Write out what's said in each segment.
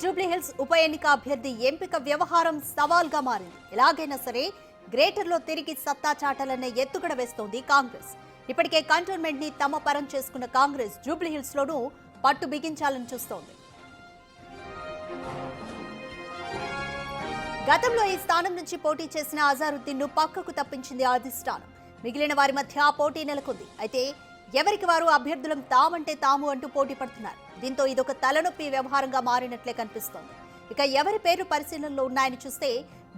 జూబ్లీహిల్స్ ఉప ఎన్నిక అభ్యర్థి ఎంపిక వ్యవహారం సవాల్గా మారింది. ఎలాగైనా సరే గ్రేటర్లో తిరిగి సత్తా చాటాలనే ఎత్తుగడ వేస్తోంది కాంగ్రెస్. ఇప్పటికే కంటోన్మెంట్ ని తమ పరం చేసుకున్న కాంగ్రెస్ జూబ్లీహిల్స్ లోనూ పట్టు బిగించాలని చూస్తోంది. గతంలో ఈ స్థానం నుంచి పోటీ చేసిన అజారుద్దీన్ ను పక్కకు తప్పించింది అధిష్టానం. మిగిలిన వారి మధ్య పోటీ నెలకొంది. అయితే ఎవరికి వారు అభ్యర్థులం తామంటే తాము అంటూ పోటీ పడుతున్నారు. దీంతో ఇదొక తలనొప్పి వ్యవహారంగా మారినట్లే కనిపిస్తోంది. ఇక ఎవరి పేర్లు పరిశీలనలో ఉన్నాయని చూస్తే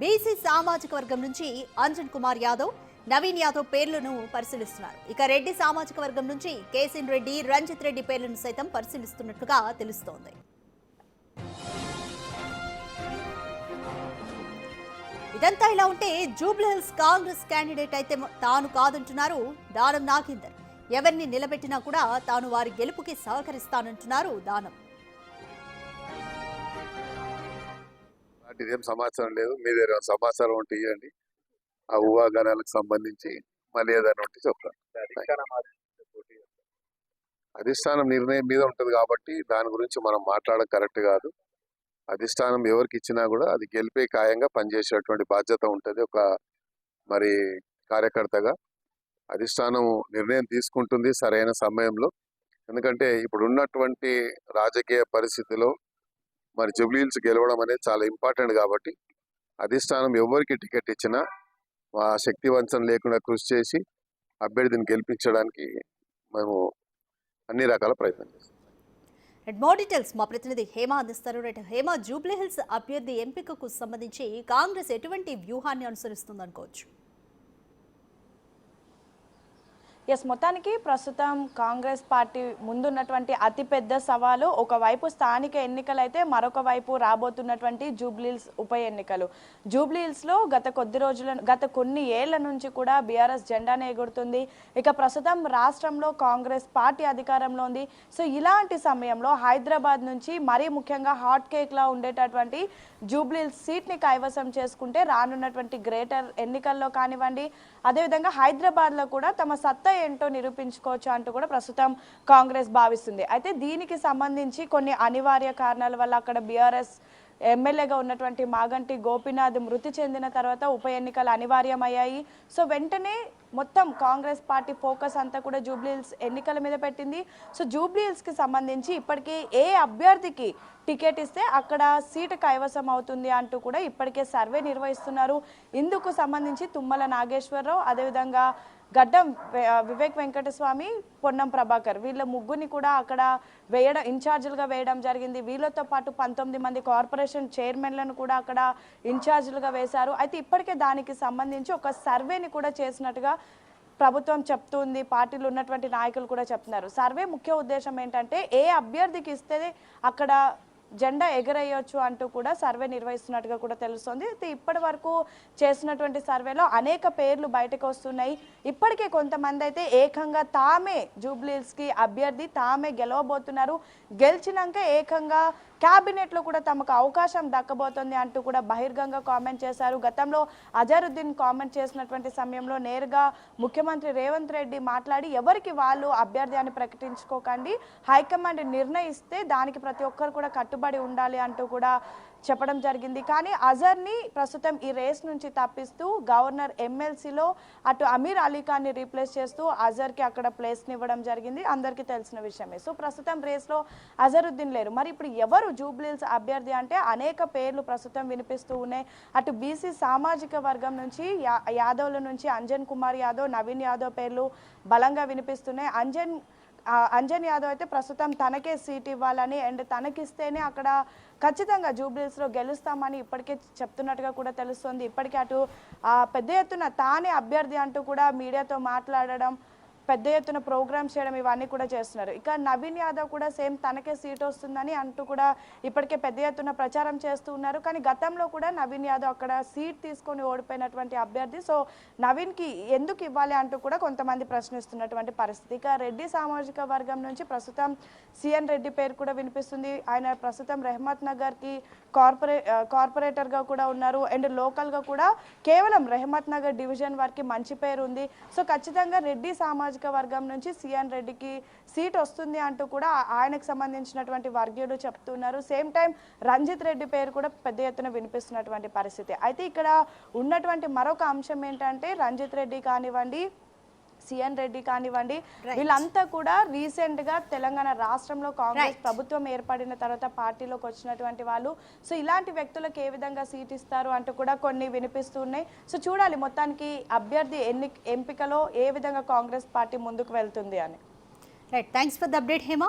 బీసీ సామాజిక వర్గం నుంచి అంజన్ కుమార్ యాదవ్, నవీన్ యాదవ్ పేర్లను పరిశీలిస్తున్నారు. ఇక రెడ్డి సామాజిక వర్గం నుంచి కేసిన్ రెడ్డి, రంజిత్ రెడ్డి పేర్లను సైతం పరిశీలిస్తున్నట్లుగా తెలుస్తోంది. ఇదంతా ఇలా ఉంటే జూబ్లీహిల్స్ కాంగ్రెస్ క్యాండిడేట్ అయితే తాను కాదంటున్నారు దానం నాగేందర్. ఎవరిని నిలబెట్టినా కూడా తాను వారి గెలుపుకి సహకరిస్తానంటున్నారు దానం. ఏం సమాచారం లేదు, మీ దగ్గర సమాచారం ఉంటే ఇవ్వండి. ఆ ఊహాగానాలకు సంబంధించి మళ్ళీ ఏదైనా ఉంటే చెప్తాను. అధిష్టానం నిర్ణయం మీద ఉంటది కాబట్టి దాని గురించి మనం మాట్లాడడం కరెక్ట్ కాదు. అధిష్టానం ఎవరికి ఇచ్చినా కూడా అది గెలిపే ఖాయంగా పనిచేసేటువంటి బాధ్యత ఉంటుంది. ఒక మరి కార్యకర్తగా అధిష్టానం నిర్ణయం తీసుకుంటుంది సరైన సమయంలో. ఎందుకంటే ఇప్పుడు ఉన్నటువంటి రాజకీయ పరిస్థితిలో మరి జూబ్లీహిల్స్ గెలవడం అనేది చాలా ఇంపార్టెంట్ కాబట్టి అధిష్టానం ఎవరికి టికెట్ ఇచ్చినా ఆ శక్తి వంచన లేకుండా కృషి చేసి అభ్యర్థిని గెలిపించడానికి మేము అన్ని రకాల ప్రయత్నం చేస్తాం. మోర్ డీటెయిల్స్ మా ప్రతినిధి హేమ అందిస్తారు. హేమ, జూబ్లీహిల్స్ అభ్యర్థి ఎంపికకు సంబంధించి కాంగ్రెస్ ఎటువంటి వ్యూహాన్ని అనుసరిస్తుంది అనుకోవచ్చు? మొత్తానికి ప్రస్తుతం కాంగ్రెస్ పార్టీ ముందున్నటువంటి అతిపెద్ద సవాలు ఒకవైపు స్థానిక ఎన్నికలు అయితే మరొక వైపు రాబోతున్నటువంటి జూబ్లీహిల్స్ ఉప ఎన్నికలు. జూబ్లీహిల్స్లో గత కొన్ని ఏళ్ల నుంచి కూడా బీఆర్ఎస్ జెండానే ఎగురుతుంది. ఇక ప్రస్తుతం రాష్ట్రంలో కాంగ్రెస్ పార్టీ అధికారంలో ఉంది. సో ఇలాంటి సమయంలో హైదరాబాద్ నుంచి మరీ ముఖ్యంగా హాట్ కేక్లా ఉండేటటువంటి జూబ్లీహిల్స్ సీట్ని కైవసం చేసుకుంటే రానున్నటువంటి గ్రేటర్ ఎన్నికల్లో కానివ్వండి, అదేవిధంగా హైదరాబాద్లో కూడా తమ సత్తా ఏంటో నిరూపించుకోవచ్చు అంటూ కూడా ప్రస్తుతం కాంగ్రెస్ భావిస్తుంది. అయితే దీనికి సంబంధించి కొన్ని అనివార్య కారణాల వల్ల అక్కడ బీఆర్ఎస్ ఎమ్మెల్యేగా ఉన్నటువంటి మాగంటి గోపీనాథ్ మృతి చెందిన తర్వాత ఉప ఎన్నికలు అనివార్యమయ్యాయి. సో వెంటనే మొత్తం కాంగ్రెస్ పార్టీ ఫోకస్ అంతా కూడా జూబ్లీహిల్స్ ఎన్నికల మీద పెట్టింది. సో జూబ్లీహిల్స్కి సంబంధించి ఇప్పటికే ఏ అభ్యర్థికి టికెట్ ఇస్తే అక్కడ సీటు కైవసం అవుతుంది అంటూ కూడా ఇప్పటికే సర్వే నిర్వహిస్తున్నారు. ఇందుకు సంబంధించి తుమ్మల నాగేశ్వరరావు, అదేవిధంగా గడ్డం వివేక్ వెంకటస్వామి, పొన్నం ప్రభాకర్ వీళ్ళ ముగ్గురిని కూడా అక్కడ ఇన్ఛార్జీలుగా వేయడం జరిగింది. వీళ్ళతో పాటు 19 మంది కార్పొరేషన్ చైర్మన్లను కూడా అక్కడ ఇన్ఛార్జీలుగా వేశారు. అయితే ఇప్పటికే దానికి సంబంధించి ఒక సర్వేని కూడా చేసినట్టుగా ప్రభుత్వం చెప్తుంది, పార్టీలు ఉన్నటువంటి నాయకులు కూడా చెప్తున్నారు. సర్వే ముఖ్య ఉద్దేశం ఏంటంటే ఏ అభ్యర్థికి ఇస్తే అక్కడ జెండా ఎగరేయొచ్చు అంటూ కూడా సర్వే నిర్వహిస్తున్నట్టుగా కూడా తెలుస్తుంది. అయితే ఇప్పటి వరకు చేసినటువంటి సర్వేలో అనేక పేర్లు బయటకు వస్తున్నాయి. ఇప్పటికే కొంతమంది అయితే ఏకంగా తామే జూబ్లీహిల్స్కి అభ్యర్థి, తామే గెలవబోతున్నారు, గెలిచినాక ఏకంగా క్యాబినెట్లో కూడా తమకు అవకాశం దక్కబోతుంది అంటూ కూడా బహిర్గంగా కామెంట్ చేశారు. గతంలో అజరుద్దీన్ కామెంట్ చేసినటువంటి సమయంలో నేరుగా ముఖ్యమంత్రి రేవంత్ రెడ్డి మాట్లాడి ఎవరికి వాళ్ళు అభ్యర్థి అని ప్రకటించుకోకండి, హైకమాండ్ నిర్ణయిస్తే దానికి ప్రతి ఒక్కరు కూడా కట్టుబడి ఉండాలి అంటూ కూడా చెప్పడం జరిగింది. కానీ అజర్ని ప్రస్తుతం ఈ రేస్ నుంచి తప్పిస్తూ గవర్నర్ ఎమ్మెల్సీలో అటు అమీర్ అలీ ఖాన్ని రీప్లేస్ చేస్తూ అజర్కి అక్కడ ప్లేస్ని ఇవ్వడం జరిగింది, అందరికీ తెలిసిన విషయమే. సో ప్రస్తుతం రేస్లో అజరుద్దీన్ లేరు. మరి ఇప్పుడు ఎవరు జూబ్లీహిల్స్ అభ్యర్థి అంటే అనేక పేర్లు ప్రస్తుతం వినిపిస్తూ ఉన్నాయి. అటు బీసీ సామాజిక వర్గం నుంచి యాదవ్ల నుంచి అంజన్ కుమార్ యాదవ్, నవీన్ యాదవ్ పేర్లు బలంగా వినిపిస్తున్నాయి. అంజన్ యాదవ్ అయితే ప్రస్తుతం తనకే సీట్ ఇవ్వాలని అండ్ తనకిస్తేనే అక్కడ ఖచ్చితంగా జూబ్లీహిల్స్లో గెలుస్తామని ఇప్పటికే చెప్తున్నట్టుగా కూడా తెలుస్తుంది. ఇప్పటికే అటు పెద్ద ఎత్తున తానే అభ్యర్థి అంటూ కూడా మీడియాతో మాట్లాడడం, పెద్ద ఎత్తున ప్రోగ్రామ్స్ చేయడం ఇవన్నీ కూడా చేస్తున్నారు. ఇక నవీన్ యాదవ్ కూడా సేమ్ తనకే సీట్ వస్తుందని అంటూ కూడా ఇప్పటికే పెద్ద ఎత్తున ప్రచారం చేస్తూ ఉన్నారు. కానీ గతంలో కూడా నవీన్ యాదవ్ అక్కడ సీట్ తీసుకొని ఓడిపోయినటువంటి అభ్యర్థి. సో నవీన్కి ఎందుకు ఇవ్వాలి అంటూ కూడా కొంతమంది ప్రశ్నిస్తున్నటువంటి పరిస్థితి. ఇక రెడ్డి సామాజిక వర్గం నుంచి ప్రస్తుతం సిఎన్ రెడ్డి పేరు కూడా వినిపిస్తుంది. ఆయన ప్రస్తుతం రెహమత్ నగర్కి కార్పొరేటర్గా కూడా ఉన్నారు అండ్ లోకల్గా కూడా కేవలం రెహమత్ నగర్ డివిజన్ వారికి మంచి పేరు ఉంది. సో ఖచ్చితంగా రెడ్డి సామాజిక నియోజకవర్గం నుంచి సిఎన్ రెడ్డికి సీట్ వస్తుంది అంటూ కూడా ఆయనకు సంబంధించినటువంటి వర్గీయులు చెప్తున్నారు. సేమ్ టైం రంజిత్ రెడ్డి పేరు కూడా పెద్ద ఎత్తున వినిపిస్తున్నటువంటి పరిస్థితి. అయితే ఇక్కడ ఉన్నటువంటి మరొక అంశం ఏంటంటే రంజిత్ రెడ్డి కానివ్వండి, సిఎన్ రెడ్డి కానివ్వండి, వీళ్ళంతా కూడా రీసెంట్ గా తెలంగాణ రాష్ట్రంలో కాంగ్రెస్ ప్రభుత్వం ఏర్పడిన తర్వాత పార్టీలోకి వచ్చినటువంటి వాళ్ళు. సో ఇలాంటి వ్యక్తులకు ఏ విధంగా సీట్ ఇస్తారు అంటూ కూడా కొన్ని వినిపిస్తున్నాయి. సో చూడాలి మొత్తానికి అభ్యర్థి ఎంపికలో ఏ విధంగా కాంగ్రెస్ పార్టీ ముందుకు వెళ్తుంది అని. Right, thanks for the update Hema.